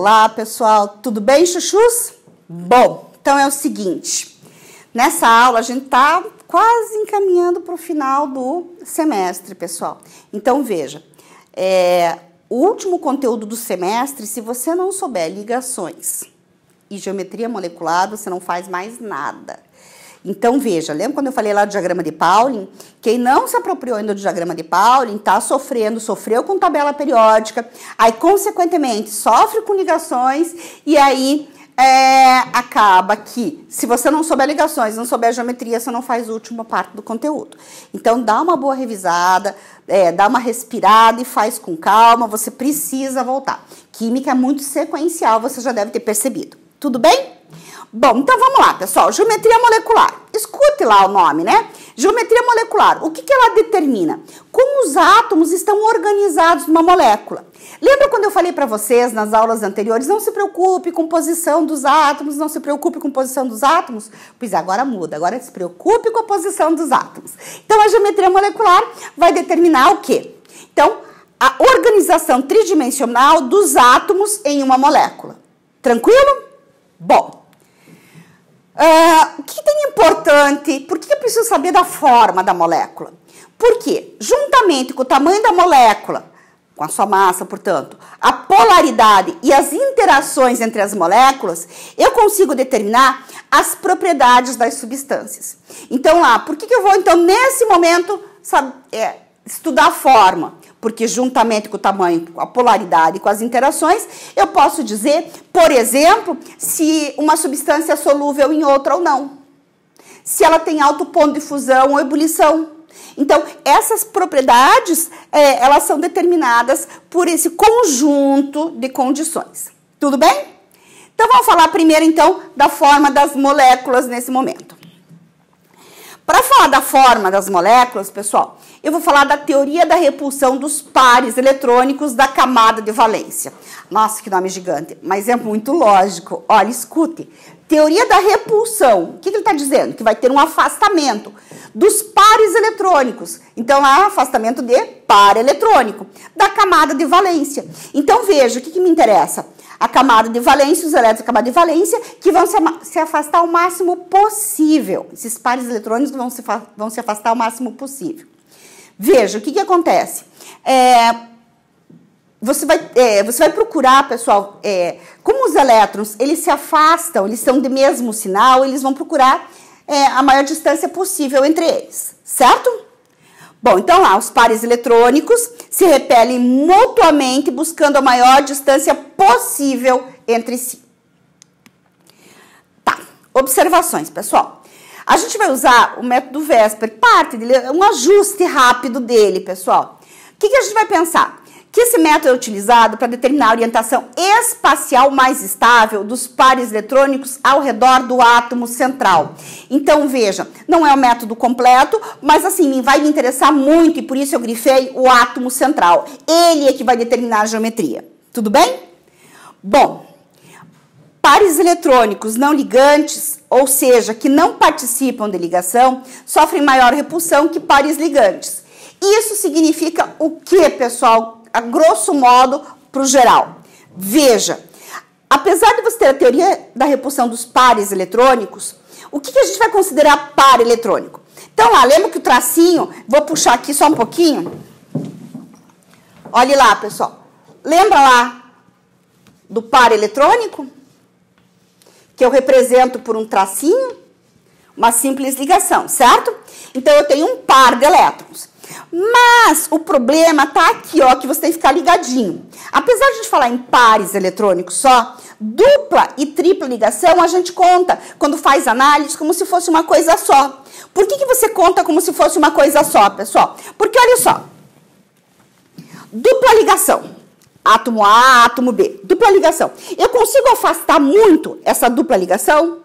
Olá, pessoal, tudo bem, chuchus? Bom, então é o seguinte, nessa aula a gente tá quase encaminhando para o final do semestre, pessoal. Então, veja, o último conteúdo do semestre, se você não souber ligações e geometria molecular, você não faz mais nada. Então, veja, lembra quando eu falei lá do diagrama de Pauling? Quem não se apropriou ainda do diagrama de Pauling está sofreu com tabela periódica, aí, consequentemente, sofre com ligações e aí acaba que, se você não souber ligações, não souber geometria, você não faz a última parte do conteúdo. Então, dá uma boa revisada, dá uma respirada e faz com calma, você precisa voltar. Química é muito sequencial, você já deve ter percebido. Tudo bem? Bom, então vamos lá, pessoal. Geometria molecular. Escute lá o nome, né? Geometria molecular. O que ela determina? Como os átomos estão organizados numa molécula. Lembra quando eu falei para vocês nas aulas anteriores, não se preocupe com posição dos átomos, não se preocupe com posição dos átomos? Pois agora muda, agora se preocupe com a posição dos átomos. Então, a geometria molecular vai determinar o quê? Então, a organização tridimensional dos átomos em uma molécula. Tranquilo? Bom. O que tem importante? Por que eu preciso saber da forma da molécula? Porque, juntamente com o tamanho da molécula, com a sua massa, portanto, a polaridade e as interações entre as moléculas, eu consigo determinar as propriedades das substâncias. Então, por que eu vou, então, nesse momento, estudar a forma? Porque, juntamente com o tamanho, com a polaridade e com as interações, eu posso dizer, por exemplo, se uma substância é solúvel em outra ou não. Se ela tem alto ponto de fusão ou ebulição. Então, essas propriedades, elas são determinadas por esse conjunto de condições. Tudo bem? Então, vamos falar primeiro, então, da forma das moléculas nesse momento. Para falar da forma das moléculas, pessoal, eu vou falar da teoria da repulsão dos pares eletrônicos da camada de valência. Nossa, que nome gigante, mas é muito lógico. Olha, escute. Teoria da repulsão. O que ele está dizendo? Que vai ter um afastamento dos pares eletrônicos. Então, há afastamento de par eletrônico da camada de valência. Então, veja, o que me interessa? A camada de valência, os elétrons da camada de valência, que vão se afastar o máximo possível. Esses pares eletrônicos vão se afastar o máximo possível. Veja, o que acontece? Você vai procurar, pessoal, como os elétrons, eles se afastam, eles são de mesmo sinal, eles vão procurar a maior distância possível entre eles, certo? Bom, então lá, os pares eletrônicos se repelem mutuamente buscando a maior distância possível entre si. Tá, observações, pessoal. A gente vai usar o método Vésper, parte dele, um ajuste rápido dele, pessoal. O que a gente vai pensar? Que esse método é utilizado para determinar a orientação espacial mais estável dos pares eletrônicos ao redor do átomo central. Então, veja, não é um método completo, mas assim, vai me interessar muito e por isso eu grifei o átomo central. Ele é que vai determinar a geometria. Tudo bem? Bom, pares eletrônicos não ligantes, ou seja, que não participam de ligação, sofrem maior repulsão que pares ligantes. Isso significa o que, pessoal? A grosso modo, para o geral. Veja, apesar de você ter a teoria da repulsão dos pares eletrônicos, o que a gente vai considerar par eletrônico? Então, lembra que o tracinho, vou puxar aqui só um pouquinho. Olhe lá, pessoal. Lembra lá do par eletrônico? Que eu represento por um tracinho, uma simples ligação, certo? Então, eu tenho um par de elétrons. Mas o problema está aqui, ó, que você tem que ficar ligadinho. Apesar de a gente falar em pares eletrônicos só, dupla e tripla ligação a gente conta, quando faz análise, como se fosse uma coisa só. Por que você conta como se fosse uma coisa só, pessoal? Porque, olha só, dupla ligação, átomo A, átomo B, dupla ligação. Eu consigo afastar muito essa dupla ligação?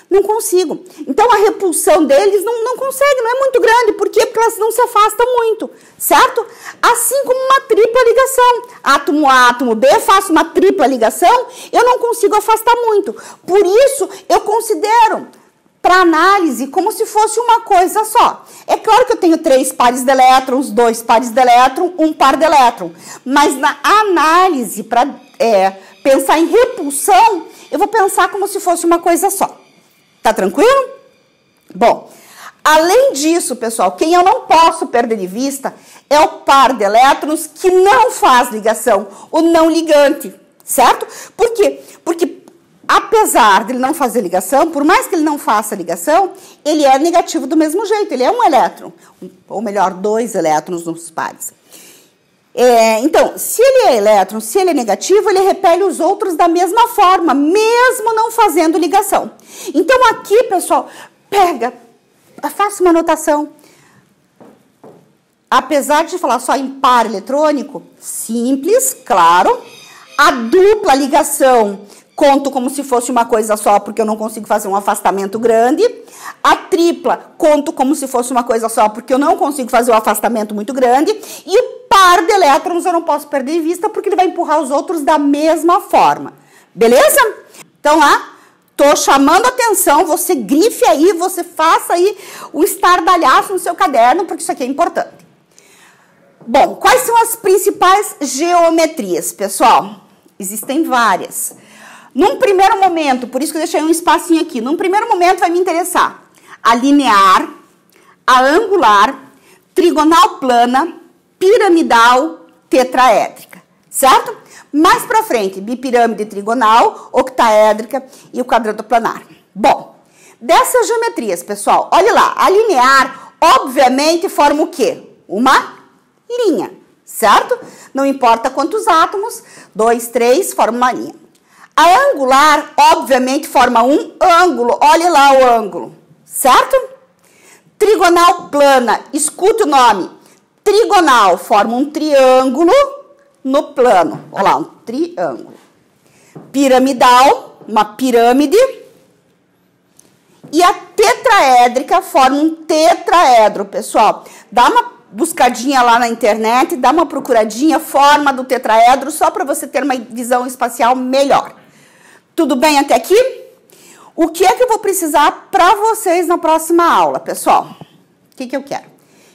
Não consigo. Então, a repulsão deles não consegue, não é muito grande. Por quê? Porque elas não se afastam muito, certo? Assim como uma tripla ligação. Átomo A, átomo B, faço uma tripla ligação, eu não consigo afastar muito. Por isso, eu considero para análise como se fosse uma coisa só. É claro que eu tenho 3 pares de elétrons, 2 pares de elétron, 1 par de elétron. Mas na análise, para pensar em repulsão, eu vou pensar como se fosse uma coisa só. Tá tranquilo? Bom, além disso, pessoal, quem eu não posso perder de vista é o par de elétrons que não faz ligação, o não ligante, certo? Por quê? Porque apesar de ele não fazer ligação, por mais que ele não faça ligação, ele é negativo do mesmo jeito, ele é um elétron, ou melhor, 2 elétrons nos pares. Então, se ele é elétron, se ele é negativo, ele repele os outros da mesma forma, mesmo não fazendo ligação. Então, aqui, pessoal, faça uma anotação. Apesar de falar só em par eletrônico, simples, claro. A dupla ligação, conto como se fosse uma coisa só, porque eu não consigo fazer um afastamento grande. A tripla, conto como se fosse uma coisa só, porque eu não consigo fazer um afastamento muito grande. E o par de elétrons eu não posso perder de vista, porque ele vai empurrar os outros da mesma forma. Beleza? Então, lá, tô chamando a atenção, você grife aí, você faça aí o estardalhaço no seu caderno, porque isso aqui é importante. Bom, quais são as principais geometrias, pessoal? Existem várias. Num primeiro momento, por isso que eu deixei um espacinho aqui, num primeiro momento vai me interessar a linear, a angular, trigonal plana, piramidal, tetraédrica, certo? Mais pra frente, bipirâmide trigonal, octaédrica e o quadrado planar. Bom, dessas geometrias, pessoal, olha lá, a linear, obviamente, forma o quê? Uma linha, certo? Não importa quantos átomos, 2, 3, forma uma linha. A angular, obviamente, forma um ângulo. Olha lá o ângulo, certo? Trigonal plana, escute o nome. Trigonal forma um triângulo no plano. Olha lá, um triângulo. Piramidal, uma pirâmide. E a tetraédrica forma um tetraedro, pessoal. Dá uma buscadinha lá na internet, dá uma procuradinha, forma do tetraedro, só para você ter uma visão espacial melhor. Tudo bem até aqui? O que é que eu vou precisar para vocês na próxima aula, pessoal? O que eu quero?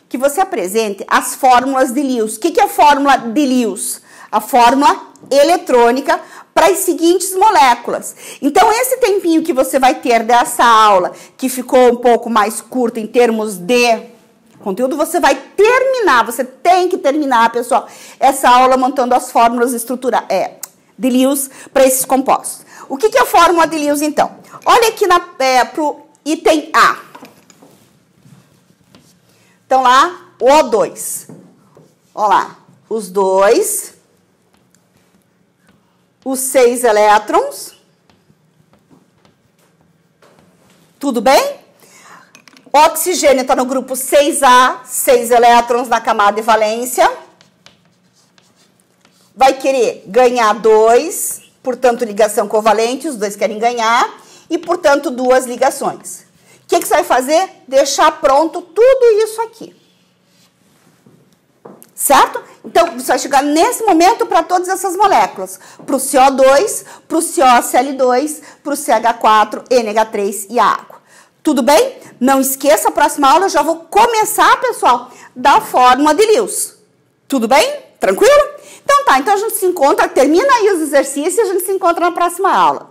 Que você apresente as fórmulas de Lewis. O que é a fórmula de Lewis? A fórmula eletrônica para as seguintes moléculas. Então, esse tempinho que você vai ter dessa aula, que ficou um pouco mais curto em termos de conteúdo, você vai terminar, você tem que terminar, pessoal, essa aula montando as fórmulas de Lewis para esses compostos. O que é a fórmula de Lewis, então? Olha aqui para o item A. Então, lá, o O2. Olha lá, os 2, os 6 elétrons. Tudo bem? O oxigênio está no grupo 6A, 6 elétrons na camada de valência. Vai querer ganhar 2, portanto, ligação covalente, os dois querem ganhar, e, portanto, 2 ligações. O que você vai fazer? Deixar pronto tudo isso aqui. Certo? Então, você vai chegar nesse momento para todas essas moléculas. Para o CO2, para o COCl2, para o CH4, NH3 e a água. Tudo bem? Não esqueça, a próxima aula eu já vou começar, pessoal, da fórmula de Lewis. Tudo bem? Tranquilo? Então tá, então a gente se encontra, termina aí os exercícios e a gente se encontra na próxima aula.